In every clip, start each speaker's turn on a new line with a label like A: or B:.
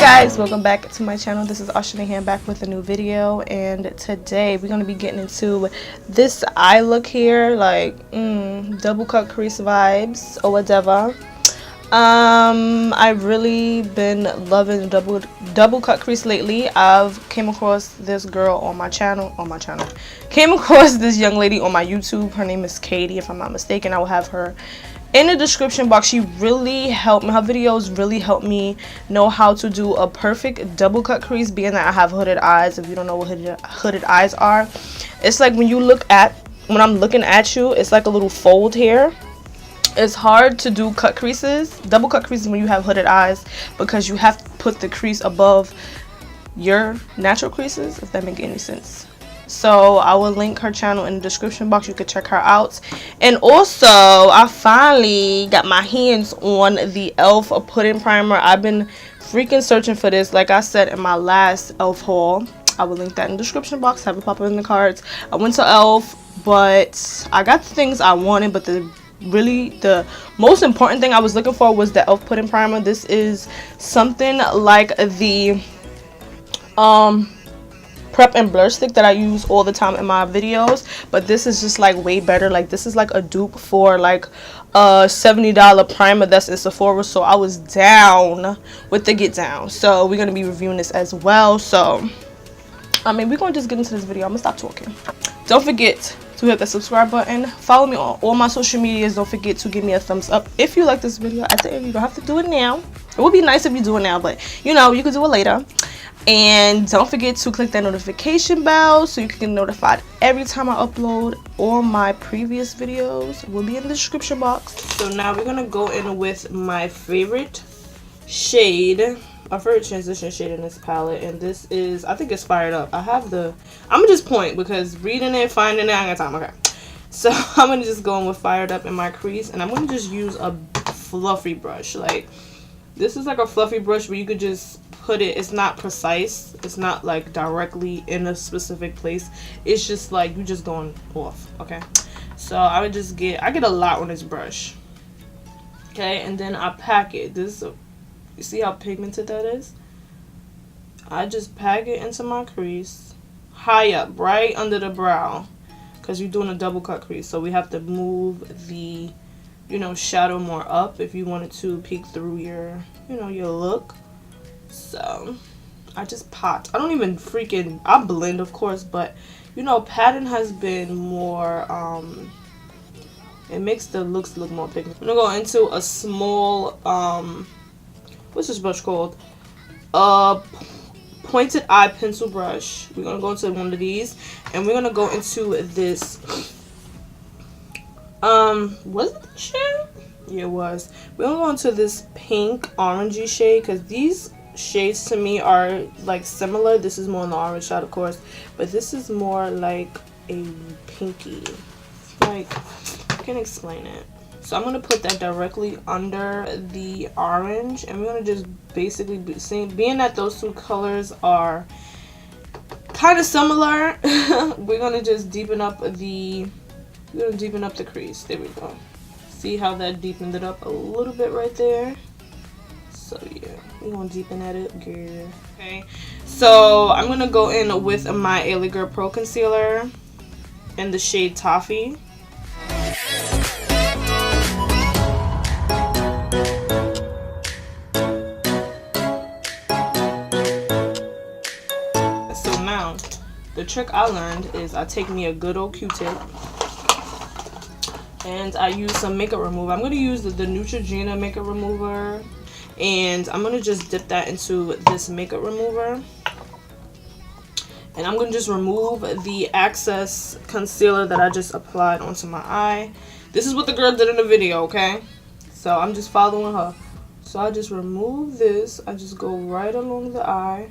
A: guys, welcome back to my channel. This is Ashana back with a new video, and today we're going to be getting into this eye look here, like double cut crease vibes or whatever. I've really been loving double cut crease lately. I've came across this girl on my channel, came across this young lady on my YouTube. Her name is Katie, if I'm not mistaken. I will have her in the description box. She really helped me. Her videos really helped me know how to do a perfect double cut crease, being that I have hooded eyes. If you don't know what hooded eyes are, it's like when I'm looking at you, it's like a little fold here. It's hard to do cut creases, double cut creases, when you have hooded eyes, because you have to put the crease above your natural creases, if that makes any sense. So I will link her channel in the description box. You could check her out. And also, I finally got my hands on the e.l.f. pudding primer. I've been freaking searching for this, like I said in my last e.l.f. haul. I will link that in the description box, have it pop up in the cards. I went to e.l.f., but I got the things I wanted, but the most important thing I was looking for was the e.l.f. pudding primer. This is something like the prep and blur stick that I use all the time in my videos, but this is just like way better. Like, this is like a dupe for like a $70 primer that's in Sephora, so I was down with the get down. So we're gonna be reviewing this as well. So I mean, we're gonna just get into this video. I'm gonna stop talking. Don't forget to hit the subscribe button. Follow me on all my social medias. Don't forget to give me a thumbs up if you like this video. At the end, you don't have to do it now. It would be nice if you do it now, but you know, you can do it later. And don't forget to click that notification bell so you can get notified every time I upload. All my previous videos will be in the description box. So now we're gonna go in with my favorite shade, my favorite transition shade in this palette, and this is, I think it's Fired Up. I'm gonna just point, because reading it, finding it, I ain't got time. Okay, so I'm gonna just go in with Fired Up in my crease, and I'm gonna just use a fluffy brush. Like, this is like a fluffy brush where you could just put it, it's not precise, it's not like directly in a specific place, it's just like you just going off. Okay, so I would just I get a lot on this brush. Okay, and then I pack it. You see how pigmented that is? I just pack it into my crease, high up, right under the brow, because you're doing a double cut crease, so we have to move the, you know, shadow more up if you wanted to peek through your, you know, your look. So I just pot. I don't even freaking, I blend, of course, but you know, pattern has been more, it makes the looks look more pigmented. I'm gonna go into a small, what's this brush called? Pointed eye pencil brush. We're gonna go into one of these, and we're gonna go into this, was it the shade? Yeah, it was. We're gonna go into this pink orangey shade, because these shades to me are like similar. This is more on the orange side, of course, but this is more like a pinky, like, I can't explain it. So I'm going to put that directly under the orange, and we're going to just basically being that those two colors are kind of similar, we're going to just deepen up the crease. There we go. See how that deepened it up a little bit right there? So yeah, we're going to deepen at it, girl. Okay, so I'm going to go in with my LA Girl Pro Concealer in the shade Toffee. So now, the trick I learned is I take me a good old Q-tip, and I use some makeup remover. I'm going to use the Neutrogena makeup remover, and I'm going to just dip that into this makeup remover, and I'm going to just remove the excess concealer that I just applied onto my eye. This is what the girl did in the video, okay? So I'm just following her. So I just remove this. I just go right along the eye.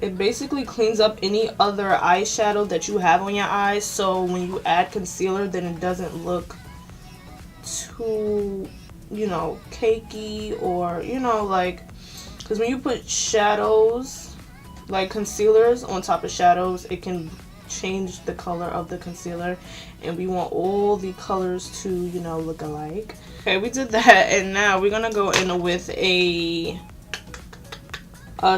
A: It basically cleans up any other eyeshadow that you have on your eyes, so when you add concealer, then it doesn't look too, you know, cakey, or, you know, like, because when you put shadows, like concealers on top of shadows, it can change the color of the concealer, and we want all the colors to, you know, look alike. Okay, we did that, and now we're gonna go in with a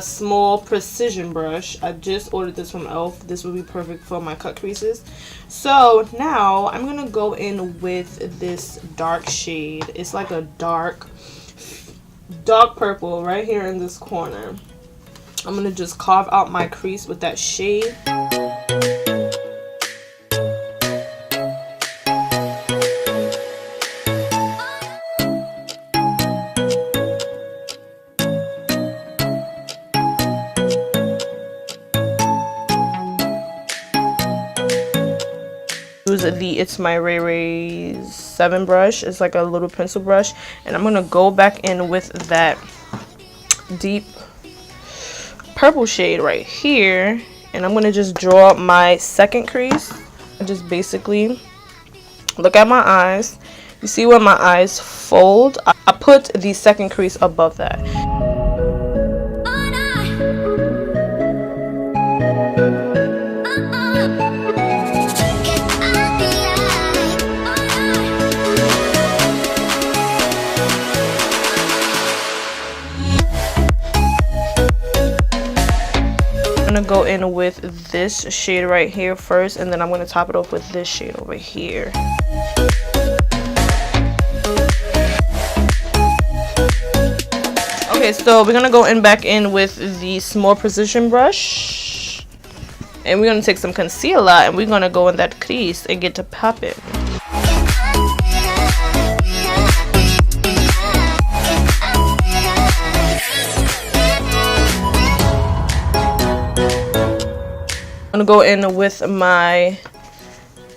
A: small precision brush. I just ordered this from e.l.f. This would be perfect for my cut creases. So now I'm gonna go in with this dark shade. It's like a dark purple right here in this corner. I'm gonna just carve out my crease with that shade. Use the ITSMYRAYERAYE 7 brush. It's like a little pencil brush, and I'm gonna go back in with that deep purple shade right here, and I'm gonna just draw my second crease. I just basically look at my eyes. You see where my eyes fold? I put the second crease above that. I'm gonna go in with this shade right here first, and then I'm gonna top it off with this shade over here. Okay, so we're gonna go in back in with the small precision brush, and we're gonna take some concealer and we're gonna go in that crease and get to popping. I'm gonna go in with my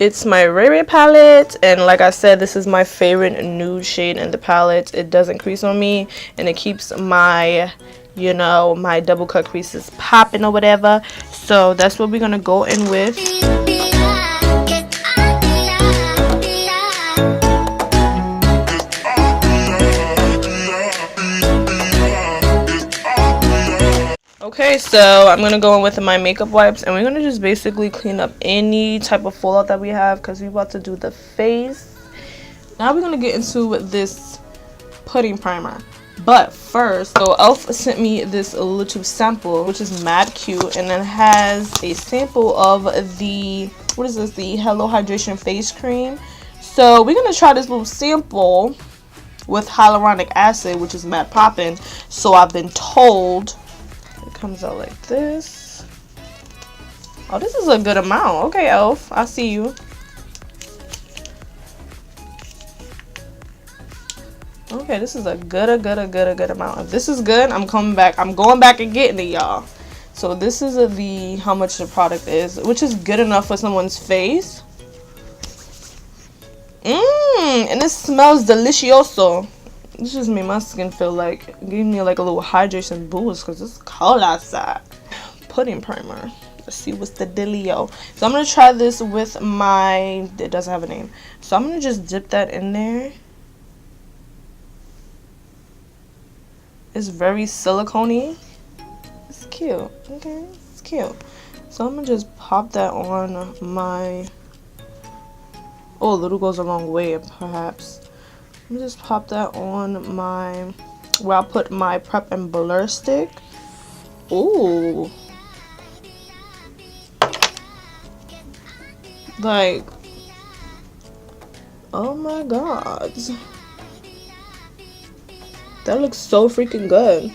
A: ITSMYRAYERAYE palette, and like I said, this is my favorite nude shade in the palette. It doesn't crease on me, and it keeps my, you know, my double cut creases popping or whatever. So that's what we're gonna go in with. Okay, so I'm gonna go in with my makeup wipes, and we're gonna just basically clean up any type of fallout that we have, because we're about to do the face. Now we're gonna get into this pudding primer, but first, so e.l.f. sent me this little sample, which is mad cute, and it has a sample of the, what is this, the Hello Hydration face cream. So we're gonna try this little sample with hyaluronic acid, which is mad poppin'. So I've been told. Comes out like this. Oh, this is a good amount. Okay, e.l.f., I see you. Okay, this is a good amount. If this is good, I'm coming back. I'm going back and getting it, y'all. So this is the how much the product is, which is good enough for someone's face. And it smells delicioso. This just made my skin feel like, gave me like a little hydration boost, because it's cold outside. Pudding primer. Let's see what's the dealio. So I'm going to try this with my, it doesn't have a name. So I'm going to just dip that in there. It's very silicone-y. It's cute. Okay, it's cute. So I'm going to just pop that on my, oh, a little goes a long way, perhaps. Let me just pop that on my, where I put my prep and blur stick. Ooh. Like, oh my god. That looks so freaking good.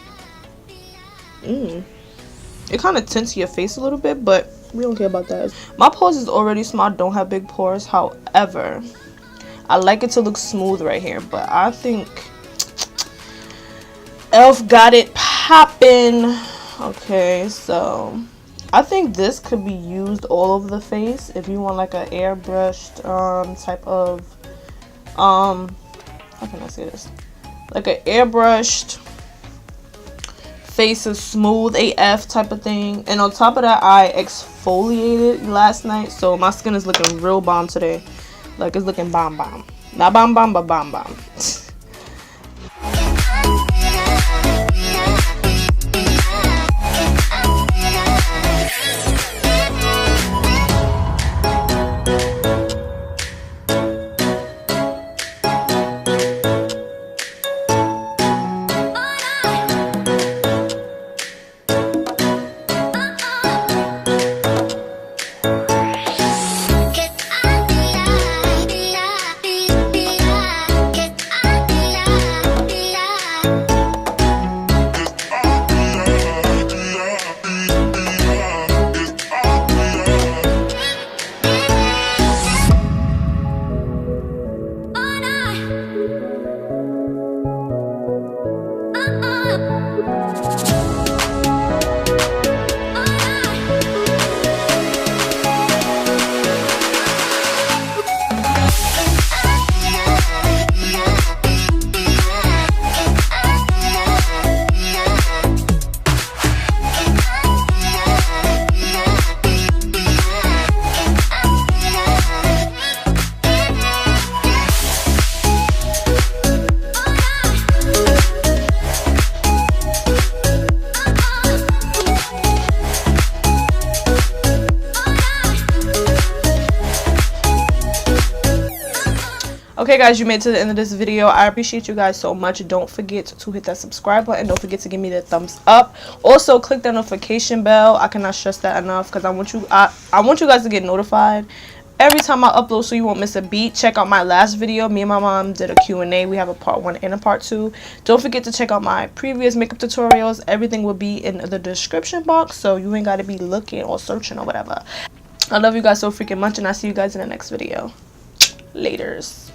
A: It kind of tints your face a little bit, but we don't care about that. My pores is already small. I don't have big pores. However, I like it to look smooth right here, but I think e.l.f. got it poppin'. Okay, so I think this could be used all over the face if you want like an airbrushed type of how can I say this? Like an airbrushed face is smooth AF type of thing. And on top of that, I exfoliated last night, so my skin is looking real bomb today. Like, it's looking bomb bomb. Not bomb bomb, but bomb bomb. Okay guys, you made it to the end of this video. I appreciate you guys so much. Don't forget to hit that subscribe button. Don't forget to give me the thumbs up. Also click the notification bell. I cannot stress that enough because I want you guys to get notified every time I upload so you won't miss a beat. Check out my last video. Me and my mom did a Q&A. We have a part 1 and a part 2. Don't forget to check out my previous makeup tutorials. Everything will be in the description box, so you ain't got to be looking or searching or whatever. I love you guys so freaking much, and I'll see you guys in the next video. Laters.